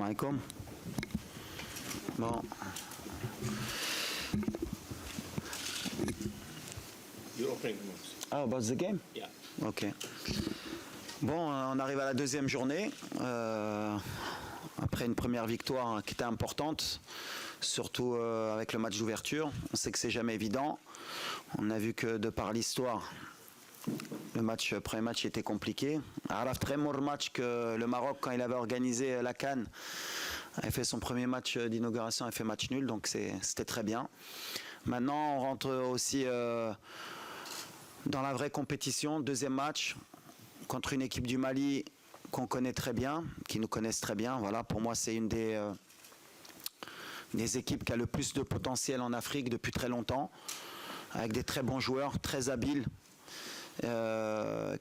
alaikum. Bon. Your opening remarks. Oh, about the game? Yeah. Ok. Bon, on arrive à la deuxième journée. Après une première victoire qui était importante, surtout avec le match d'ouverture. On sait que c'est jamais évident. On a vu que de par l'histoire, le premier match était compliqué. Araf très mauvais match que le Maroc, quand il avait organisé la CAN, avait fait son premier match d'inauguration, a fait match nul, donc c'était très bien. Maintenant, on rentre aussi dans la vraie compétition. Deuxième match contre une équipe du Mali qu'on connaît très bien, qui nous connaissent très bien. Voilà, pour moi, c'est une des équipes qui a le plus de potentiel en Afrique depuis très longtemps, avec des très bons joueurs, très habiles,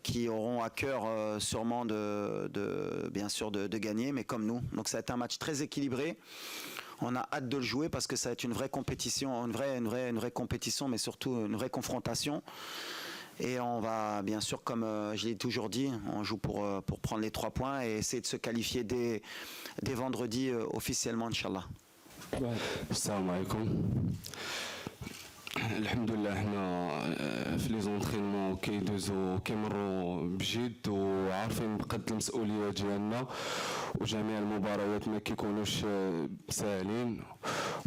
qui auront à cœur sûrement bien sûr de gagner, mais comme nous. Donc ça va être un match très équilibré. On a hâte de le jouer parce que ça va être une vraie compétition, une vraie compétition, mais surtout une vraie confrontation. Et on va, bien sûr, comme je l'ai toujours dit, on joue pour prendre les 3 points et essayer de se qualifier dès vendredi officiellement, Inch'Allah. Assalamu alaikum. الحمد لله حنا في لي زونطرينمون كيمروا بجد وعارفين بقد المسؤوليه ديالنا وجميع المباريات ما كيكونوش ساهلين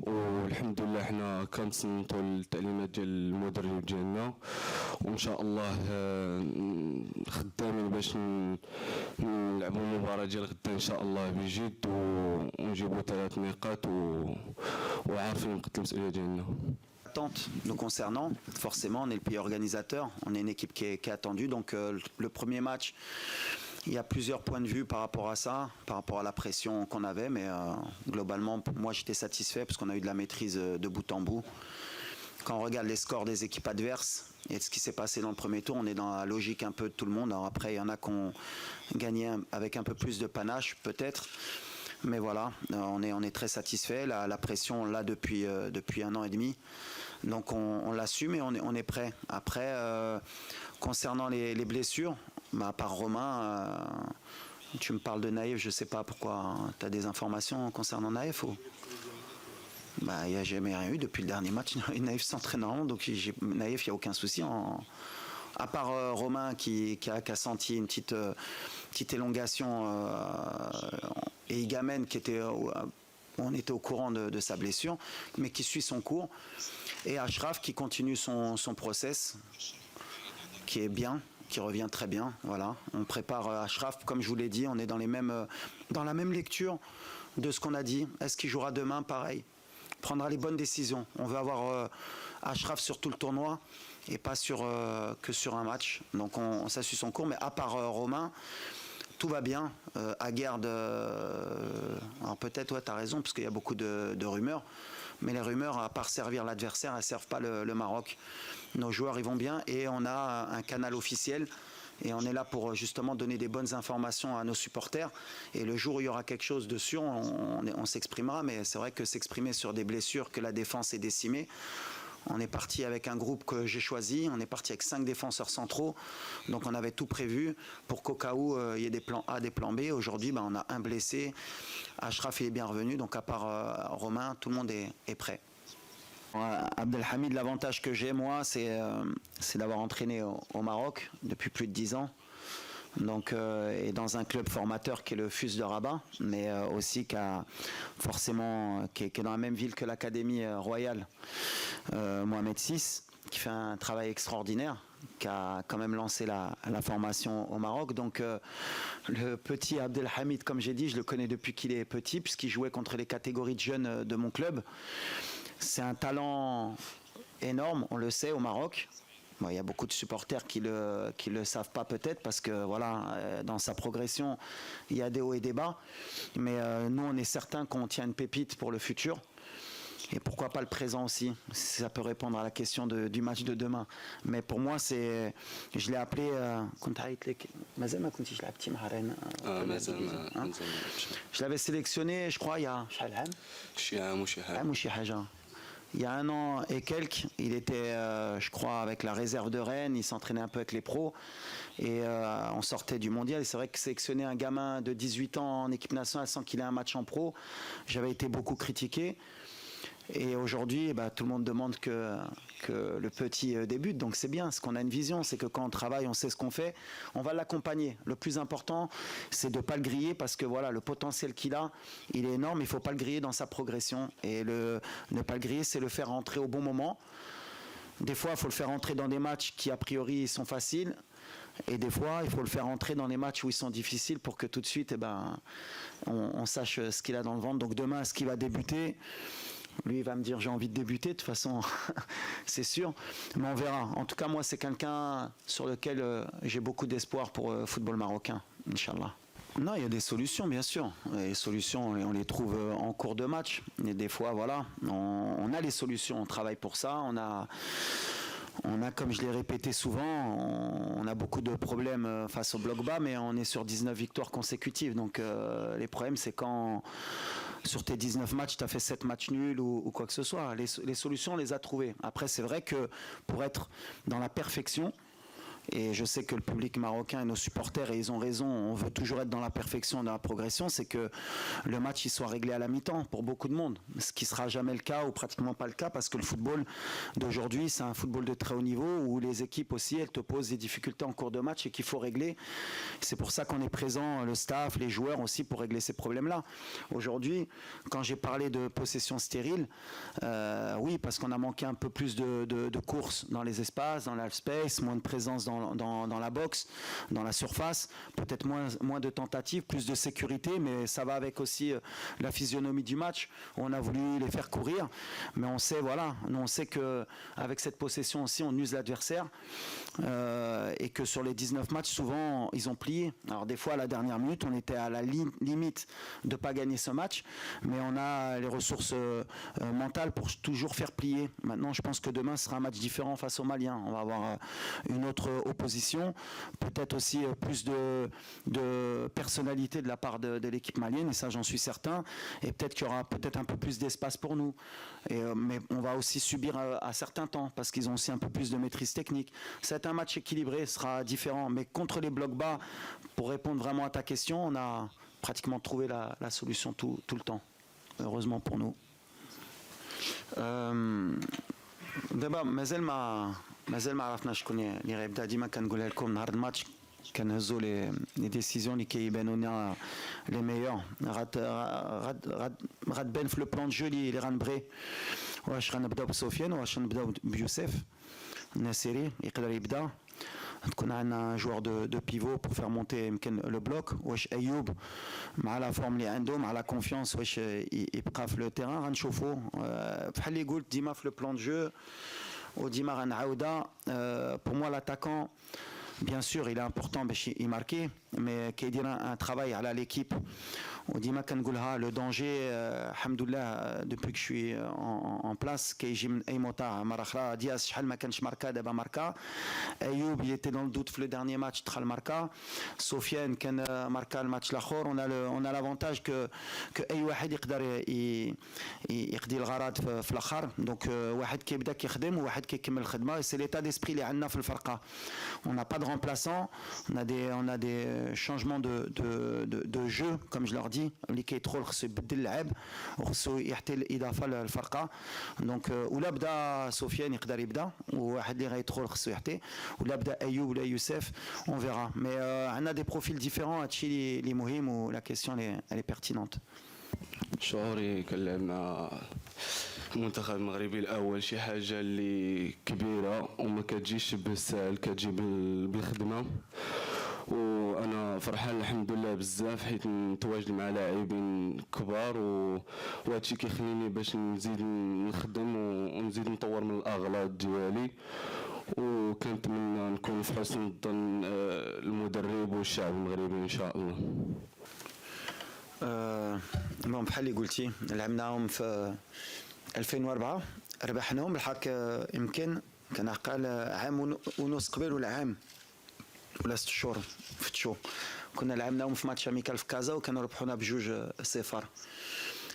والحمد لله حنا كنصنتوا التعليمات ديال المدرب ديالنا وان شاء الله خدامين باش نلعبوا المباراه ديال غدا ان شاء الله بجد ونجيبوا 3 نقاط وعارفين بقد المسؤوليه ديالنا. Nous concernant, forcément, on est le pays organisateur, on est une équipe qui est attendue. Donc le premier match, il y a plusieurs points de vue par rapport à ça, par rapport à la pression qu'on avait, mais globalement, moi j'étais satisfait parce qu'on a eu de la maîtrise de bout en bout. Quand on regarde les scores des équipes adverses et de ce qui s'est passé dans le premier tour, on est dans la logique un peu de tout le monde. Alors après, il y en a qui ont gagné avec un peu plus de panache, peut-être. Mais voilà, on est très satisfait. La pression, on l'a depuis 1 an et demi. Donc on l'assume et on est prêt. Après, concernant les blessures, à part Romain, tu me parles de Naïf, je ne sais pas pourquoi. Tu as des informations concernant Naïf ou... Il n'y a jamais rien eu depuis le dernier match. Naïf s'entraîne normalement, donc Naïf, il n'y a aucun souci. À part Romain qui a senti une petite élongation et Igamène qui était... on était au courant de sa blessure, mais qui suit son cours. Et Achraf qui continue son process, qui est bien, qui revient très bien. Voilà. On prépare Achraf, comme je vous l'ai dit, on est dans la même lecture de ce qu'on a dit. Est-ce qu'il jouera demain? Pareil. Prendra les bonnes décisions. On veut avoir Achraf sur tout le tournoi et pas que sur un match. Donc ça suit son cours, mais à part Romain, tout va bien. Aguerd, alors peut-être, ouais, tu as raison, parce qu'il y a beaucoup de rumeurs. Mais les rumeurs, à part servir l'adversaire, elles ne servent pas le Maroc. Nos joueurs, ils vont bien et on a un canal officiel. Et on est là pour justement donner des bonnes informations à nos supporters. Et le jour où il y aura quelque chose de sûr, on s'exprimera. Mais c'est vrai que s'exprimer sur des blessures, que la défense est décimée. On est parti avec un groupe que j'ai choisi, on est parti avec 5 défenseurs centraux, donc on avait tout prévu pour qu'au cas où il y ait des plans A, des plans B. Aujourd'hui, on a un blessé, Achraf est bien revenu, donc à part Romain, tout le monde est prêt. Abdelhamid, l'avantage que j'ai moi, c'est d'avoir entraîné au Maroc depuis plus de 10 ans. Donc, et dans un club formateur qui est le FUS de Rabat, mais aussi qui est dans la même ville que l'Académie royale Mohamed VI, qui fait un travail extraordinaire, qui a quand même lancé la formation au Maroc. Donc le petit Abdelhamid, comme j'ai dit, je le connais depuis qu'il est petit, puisqu'il jouait contre les catégories de jeunes de mon club. C'est un talent énorme, on le sait, au Maroc. Bon, il y a beaucoup de supporters qui le savent pas peut-être parce que voilà, dans sa progression, il y a des hauts et des bas. Mais nous, on est certain qu'on tient une pépite pour le futur. Et pourquoi pas le présent aussi, si ça peut répondre à la question du match de demain. Mais pour moi, je l'ai appelé... je l'avais sélectionné, je crois, il y a... il y a 1 an et quelques, il était, je crois, avec la réserve de Rennes, il s'entraînait un peu avec les pros et on sortait du mondial. Et c'est vrai que sélectionner un gamin de 18 ans en équipe nationale sans qu'il ait un match en pro, j'avais été beaucoup critiqué. Et aujourd'hui, tout le monde demande que le petit débute. Donc c'est bien, parce qu'on a une vision, c'est que quand on travaille, on sait ce qu'on fait, on va l'accompagner. Le plus important, c'est de ne pas le griller, parce que voilà, le potentiel qu'il a, il est énorme, il ne faut pas le griller dans sa progression. Et ne pas le griller, c'est le faire rentrer au bon moment. Des fois, il faut le faire rentrer dans des matchs qui, a priori, sont faciles. Et des fois, il faut le faire rentrer dans des matchs où ils sont difficiles pour que tout de suite, on sache ce qu'il a dans le ventre. Donc demain, est-ce qu'il va débuter ? Lui, il va me dire j'ai envie de débuter, de toute façon, c'est sûr. Mais on verra. En tout cas, moi, c'est quelqu'un sur lequel j'ai beaucoup d'espoir pour le football marocain, Inch'Allah. Non, il y a des solutions, bien sûr. Les solutions, on les trouve en cours de match. Et des fois, voilà, on a les solutions, on travaille pour ça. On a, comme je l'ai répété souvent, on a beaucoup de problèmes face au bloc bas, mais on est sur 19 victoires consécutives. Donc les problèmes, c'est quand sur tes 19 matchs, tu as fait 7 matchs nuls ou quoi que ce soit. Les solutions, on les a trouvées. Après, c'est vrai que pour être dans la perfection, et je sais que le public marocain et nos supporters, et ils ont raison, on veut toujours être dans la perfection, dans la progression, c'est que le match il soit réglé à la mi-temps pour beaucoup de monde, ce qui ne sera jamais le cas ou pratiquement pas le cas, parce que le football d'aujourd'hui, c'est un football de très haut niveau où les équipes aussi, elles te posent des difficultés en cours de match et qu'il faut régler. C'est pour ça qu'on est présent, le staff, les joueurs aussi, pour régler ces problèmes-là. Aujourd'hui, quand j'ai parlé de possession stérile, oui, parce qu'on a manqué un peu plus de courses dans les espaces, dans l'half-space, moins de présence dans la boxe, dans la surface, peut-être moins de tentatives, plus de sécurité, mais ça va avec aussi la physionomie du match. On a voulu les faire courir, mais on sait, voilà, on sait qu'avec cette possession aussi, on use l'adversaire et que sur les 19 matchs, souvent, ils ont plié. Alors des fois, à la dernière minute, on était à la limite de ne pas gagner ce match, mais on a les ressources mentales pour toujours faire plier. Maintenant, je pense que demain sera un match différent face aux Maliens. On va avoir une autre opposition, peut-être aussi plus de personnalité de la part de l'équipe malienne, et ça j'en suis certain, et peut-être qu'il y aura peut-être un peu plus d'espace pour nous, mais on va aussi subir à certains temps, parce qu'ils ont aussi un peu plus de maîtrise technique. C'est un match équilibré, sera différent, mais contre les blocs bas, pour répondre vraiment à ta question, on a pratiquement trouvé la solution tout le temps, heureusement pour nous. دابا مازال ما عرفنا شكون اللي غيبدا. ديما كنقولها لكم نهار الماتش كنهزوا لي ديسيزيون اللي كيبانوا لنا لي ميور. غتبان في لو بلان دو جو اللي غنبغي. واش غنبداو بسفيان واش غنبداو بيوسف الناصري يقدر يبدا. تكون عندنا جوار دو بيفو بور فير مونتي يمكن لو بلوك. واش ايوب مع لا فورم اللي عنده مع لا كونفيونس واش يبقى في لو تيران غنشوفوا. بحال اللي قلت ديما في لو بلان دو جو وديما غنعاودها. pour moi l'attaquant bien sûr il est important باش يماركي, mais كيدير un travail على l'équipe. وديما كنقولها لو دونجي الحمد لله دوبوي كو شوي en place كيجي من اي موطا. مره اخرى دياس شحال ما كانش ماركا, دابا ماركا. ايوب il était dans le doute في لو dernier match دخل ماركا. سفيان كان ماركا الماتش الاخر. on a l'avantage que اي واحد يقدر يقضي الغرض في الاخر. دونك واحد كيبدا كيخدم وواحد كيكمل الخدمه. سي ليتا ديسبري اللي عندنا في الفرقه. on n'a pas de remplaçant, on a des changements de jeu comme je leur dis. اللي كيدخل خصو يبدل اللعب وخصو يعطي الاضافه للفرقه. دونك ولا بدا سفيان يقدر يبدا, وواحد اللي غيدخل خصو يعطي, ولا بدا ايوب ولا يوسف on verra. مي عندنا دي بروفيل ديفيرون. هادشي اللي مهم ولا كيسيون اللي بيرتينونت. شعوري كنلعب مع المنتخب المغربي الاول شي حاجه اللي كبيره وما كتجيش بالسهل, كتجي بالخدمه. وانا فرحان الحمد لله بزاف حيت نتواجد مع لاعبين كبار, وهادشي كيخليني باش نزيد نخدم ونزيد نطور من الاغلاط ديالي, وكنتمنى نكون في حسن الظن المدرب والشعب المغربي ان شاء الله. بحال اللي قلتي لعبناهم في 2004 ربحناهم الحق. يمكن كان عقل عام ونص قبل ولا عام ولا 6 شهور فتشو كنا لعبناهم في ماتش اميكال في كازا وكانوا ربحونا ب2-0.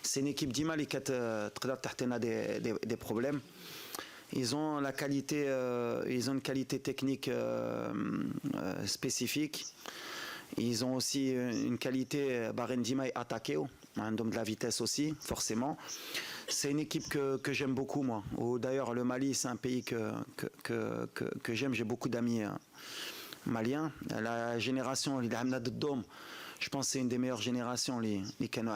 C'est une équipe d'Ima qui a des problèmes. Ils ont la qualité, ils ont une qualité technique spécifique. Ils ont aussi une qualité Barendima et attaqué, de la vitesse aussi, forcément. C'est une équipe que j'aime beaucoup, moi. D'ailleurs, le Mali, c'est un pays que j'aime. J'ai beaucoup d'amis maliens. La génération, je pense que c'est une des meilleures générations, les Kano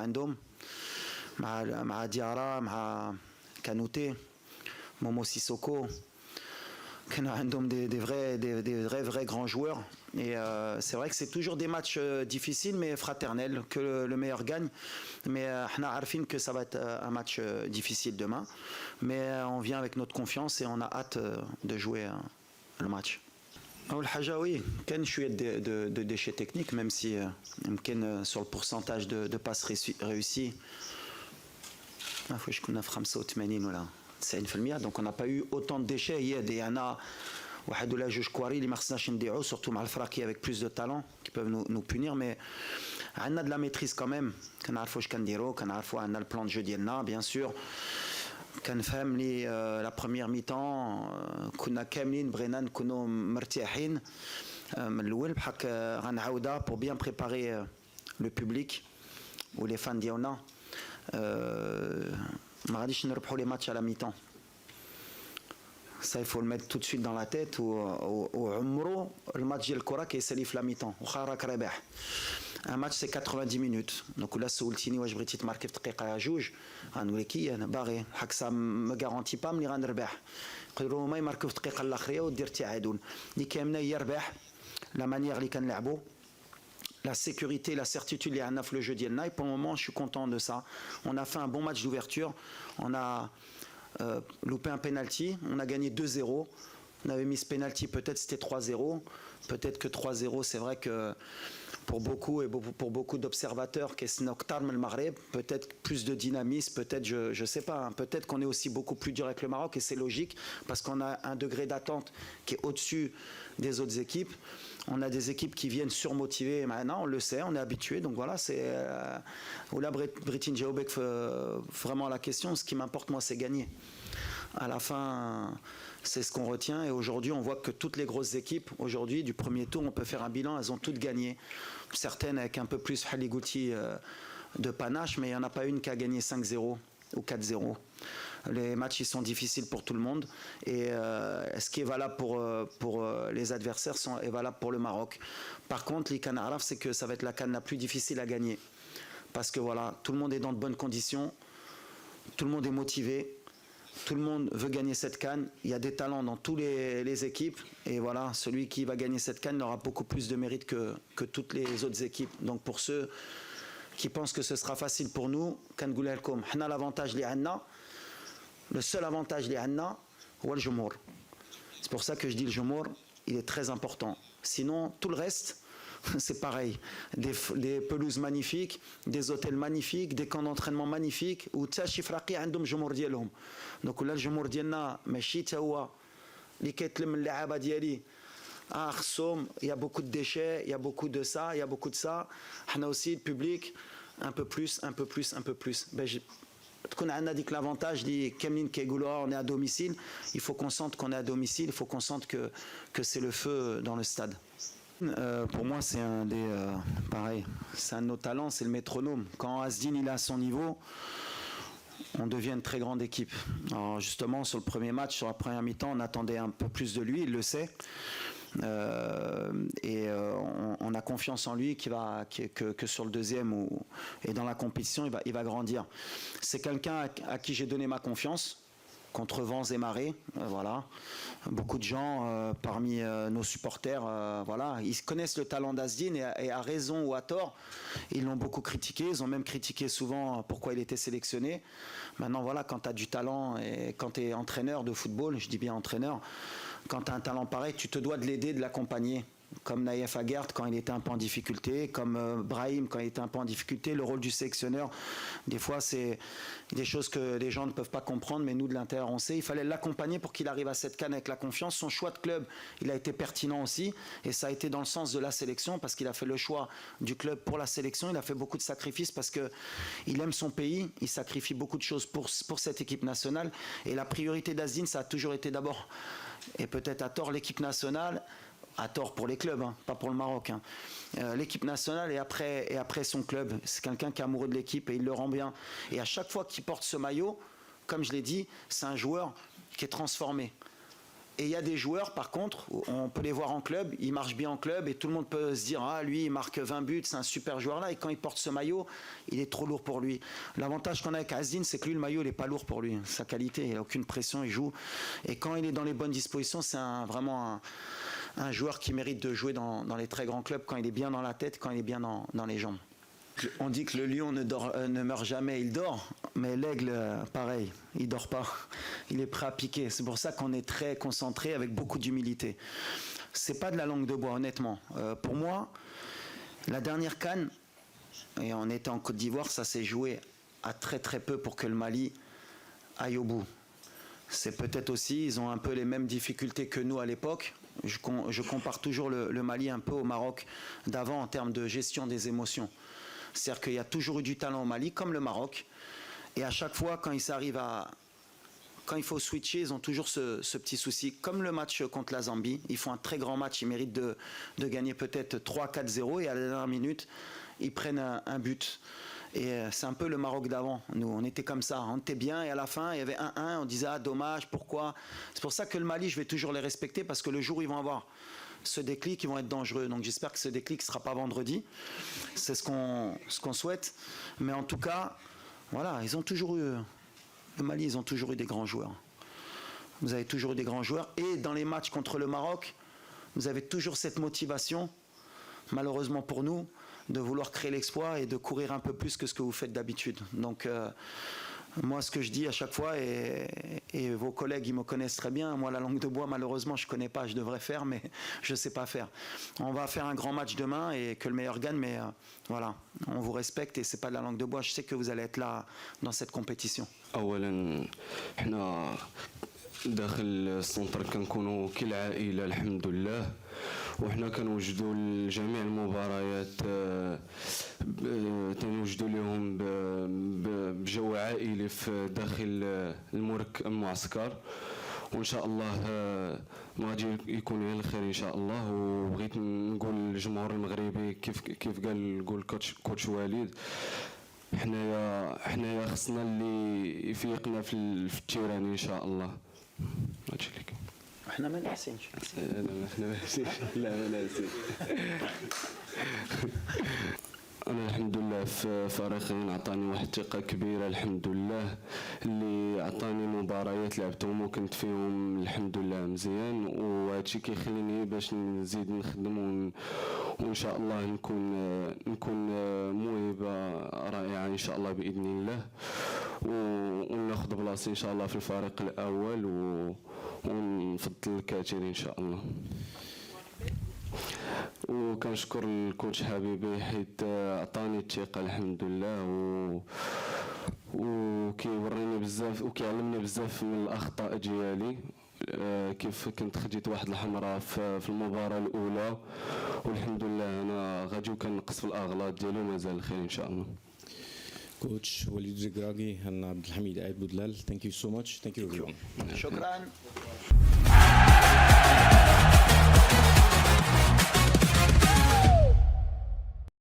Ma Diarra, Ma Kanouté, Momo Sissoko. Des vrais grands joueurs. Et c'est vrai que c'est toujours des matchs difficiles mais fraternels, que le meilleur gagne. Mais on a que ça va être un match difficile demain. Mais on vient avec notre confiance et on a hâte de jouer le match. Oui, كان شوية de déchets techniques, même si sur le pourcentage de passes réussies, je connais 85 ولا 90%. Donc on n'a pas eu autant de déchets. Il y en a واحد ولا جوج كواري اللي ما خصناش نديعو, surtout مع الفراقي avec plus de talent qui peuvent nous punir, mais عندنا de la maîtrise quand même. كنعرفوا واش كنديروا, كنعرفوا عندنا le plan de jeu ديالنا bien sûr. كنفهم لي la première mi-temps كنا كاملين بغينا نكونوا مرتاحين من الاول بحال غنعاودها pour bien préparer le public ou les fans ديالنا. ما غاديش نربحوا les matchs à la mi-temps. Ça, il faut le mettre tout de suite dans la tête. وعمره الماتش ديال الكره كيسالي في la mi-temps واخا راك رابح. Un match c'est 90 minutes. Donc là سولتيني واش بغيتي تماركي في دقيقه جوج, غنقول لك انا باغي حق ça ما غارونتي با ملي غنربح. يقدروا هما يماركوا في الدقيقه الاخريه ودير التعادل. اللي كامله هي ربح la manière اللي كنلعبوا, la sécurité, la certitude اللي عندنا في le jeu ديالنا. Et pour le moment je suis content de ça. On a fait un bon match d'ouverture. On a loupé un penalty, on a gagné 2-0. On avait mis ce penalty, peut-être c'était 3-0, peut-être que 3-0, c'est vrai que pour beaucoup et pour beaucoup d'observateurs, peut-être plus de dynamisme, peut-être, je sais pas, hein, peut-être qu'on est aussi beaucoup plus dur avec le Maroc et c'est logique parce qu'on a un degré d'attente qui est au-dessus des autres équipes. On a des équipes qui viennent surmotivées maintenant, on le sait, on est habitué. Donc voilà, c'est là Britin Jaobek vraiment la question. Ce qui m'importe moi, c'est gagner. À la fin, c'est ce qu'on retient. Et aujourd'hui, on voit que toutes les grosses équipes, aujourd'hui, du premier tour, on peut faire un bilan. Elles ont toutes gagné. Certaines avec un peu plus Haligouti de panache, mais il n'y en a pas une qui a gagné 5-0 ou 4-0. Les matchs ils sont difficiles pour tout le monde et ce qui est valable pour les adversaires est valable pour le Maroc. Par contre, les CAN Araf, c'est que ça va être la CAN la plus difficile à gagner parce que voilà, tout le monde est dans de bonnes conditions, tout le monde est motivé, tout le monde veut gagner cette CAN. Il y a des talents dans toutes les équipes et voilà, celui qui va gagner cette CAN aura beaucoup plus de mérite que toutes les autres équipes. Donc pour ceux qui pensent que ce sera facile pour nous, كنقولها حنا l'avantage اللي عندنا. Le seul avantage اللي عندنا هو الجمهور. C'est pour ça que je dis le جمهور, il est très important. Sinon, tout le reste, c'est pareil. Des pelouses magnifiques, des hôtels magnifiques, des camps d'entraînement magnifiques, ou حتى شي فراقي عندهم جمهور ديالهم. Donc là, الجمهور ديالنا ماشي حتى هو اللي كيتلم اللعابه ديالي. Il y a beaucoup de déchets, il y a beaucoup de ça, il y a beaucoup de ça. On a aussi le public, un peu plus. On a dit que l'avantage, on est à domicile, il faut qu'on sente qu'on est à domicile, il faut qu'on sente que c'est le feu dans le stade. Pour moi, c'est un des... pareil, c'est un de nos talents, c'est le métronome. Quand Asdin il est à son niveau, on devient une très grande équipe. Alors justement, sur le premier match, sur la première mi-temps, on attendait un peu plus de lui, il le sait. On a confiance en lui que sur le deuxième et dans la compétition il va grandir. C'est quelqu'un à qui j'ai donné ma confiance contre vents et marées, voilà. Beaucoup de gens parmi nos supporters, voilà, ils connaissent le talent d'Asdin et à raison ou à tort, ils l'ont beaucoup critiqué, ils ont même critiqué souvent pourquoi il était sélectionné. Maintenant voilà, quand tu as du talent et quand tu es entraîneur de football, je dis bien entraîneur, quand tu as un talent pareil, tu te dois de l'aider, de l'accompagner. comme Naïef Aguerd quand il était un peu en difficulté, comme Brahim quand il était un peu en difficulté. Le rôle du sélectionneur, des fois, c'est des choses que les gens ne peuvent pas comprendre, mais nous, de l'intérieur, on sait. Il fallait l'accompagner pour qu'il arrive à cette CAN avec la confiance. Son choix de club, il a été pertinent aussi, et ça a été dans le sens de la sélection, parce qu'il a fait le choix du club pour la sélection. Il a fait beaucoup de sacrifices parce qu'il aime son pays, il sacrifie beaucoup de choses pour cette équipe nationale. Et la priorité d'Azzedine, ça a toujours été d'abord, et peut-être à tort, l'équipe nationale, à tort pour les clubs, hein, pas pour le Maroc. Hein. L'équipe nationale et après son club. C'est quelqu'un qui est amoureux de l'équipe et il le rend bien. Et à chaque fois qu'il porte ce maillot, comme je l'ai dit, c'est un joueur qui est transformé. Et il y a des joueurs, par contre, on peut les voir en club, ils marchent bien en club et tout le monde peut se dire « Ah, lui, il marque 20 buts, c'est un super joueur là. » Et quand il porte ce maillot, il est trop lourd pour lui. L'avantage qu'on a avec Azzedine, c'est que lui, le maillot, il n'est pas lourd pour lui. Sa qualité, il n'a aucune pression, il joue. Et quand il est dans les bonnes dispositions, c'est vraiment un joueur qui mérite de jouer dans les très grands clubs quand il est bien dans la tête, quand il est bien dans les jambes. On dit que le lion ne meurt jamais, il dort, mais l'aigle, pareil, il dort pas, il est prêt à piquer. C'est pour ça qu'on est très concentré avec beaucoup d'humilité. C'est pas de la langue de bois, honnêtement. Pour moi, la dernière CAN, et on était en Côte d'Ivoire, ça s'est joué à très très peu pour que le Mali aille au bout. C'est peut-être aussi, ils ont un peu les mêmes difficultés que nous à l'époque. Je compare toujours le Mali un peu au Maroc d'avant en termes de gestion des émotions. C'est-à-dire qu'il y a toujours eu du talent au Mali, comme le Maroc. Et à chaque fois, quand il faut switcher, ils ont toujours ce petit souci. Comme le match contre la Zambie, ils font un très grand match, ils méritent de gagner peut-être 3-4-0. Et à la dernière minute, ils prennent un but. Et c'est un peu le Maroc d'avant. Nous, on était comme ça, on était bien et à la fin, il y avait 1-1, on disait « Ah, dommage, pourquoi ?» C'est pour ça que le Mali, je vais toujours les respecter parce que le jour où ils vont avoir ce déclic, ils vont être dangereux. Donc j'espère que ce déclic ne sera pas vendredi. C'est ce qu'on souhaite. Mais en tout cas, voilà, ils ont toujours eu, le Mali, ils ont toujours eu des grands joueurs. Vous avez toujours eu des grands joueurs. Et dans les matchs contre le Maroc, vous avez toujours cette motivation, malheureusement pour nous, de vouloir créer l'exploit et de courir un peu plus que ce que vous faites d'habitude. Donc moi, ce que je dis à chaque fois, et vos collègues, ils me connaissent très bien, moi, la langue de bois, malheureusement, je ne connais pas, je devrais faire, mais je ne sais pas faire. On va faire un grand match demain et que le meilleur gagne, mais voilà, on vous respecte et ce n'est pas de la langue de bois. Je sais que vous allez être là dans cette compétition. داخل السنتر كنكونوا كالعائله الحمد لله وحنا كنوجدوا لجميع المباريات تنوجدوا لهم بجو عائلي في داخل المعسكر وان شاء الله ما غادي يكون غير الخير ان شاء الله. وبغيت نقول للجمهور المغربي كيف قال كوتش وليد حنايا خصنا اللي يفيقنا في التيران ان شاء الله. هادشي اللي كاين. احنا ما نحسنش. لا ما ناسين. أنا الحمد لله في فريقين عطاني واحد الثقة كبيرة الحمد لله اللي عطاني مباريات لعبتهم وكنت فيهم الحمد لله مزيان وهادشي كيخليني باش نزيد نخدم وإن شاء الله نكون موهبة رائعة إن شاء الله بإذن الله وناخذ بلاصتي إن شاء الله في الفريق الأول ونفضل الكثير إن شاء الله. وكنشكر الكوتش حبيبي حيت عطاني الثقه الحمد لله وكيوريني بزاف وكيعلمني بزاف من الاخطاء ديالي كيف كنت خديت واحد الحمراء في المباراه الاولى والحمد لله انا غادي وكنقص في الاغلاط ديالي ومازال الخير ان شاء الله. Coach Walid Zegragui and Abdelhamid Aid Boudlal, thank you so much. Thank you everyone. شكرا.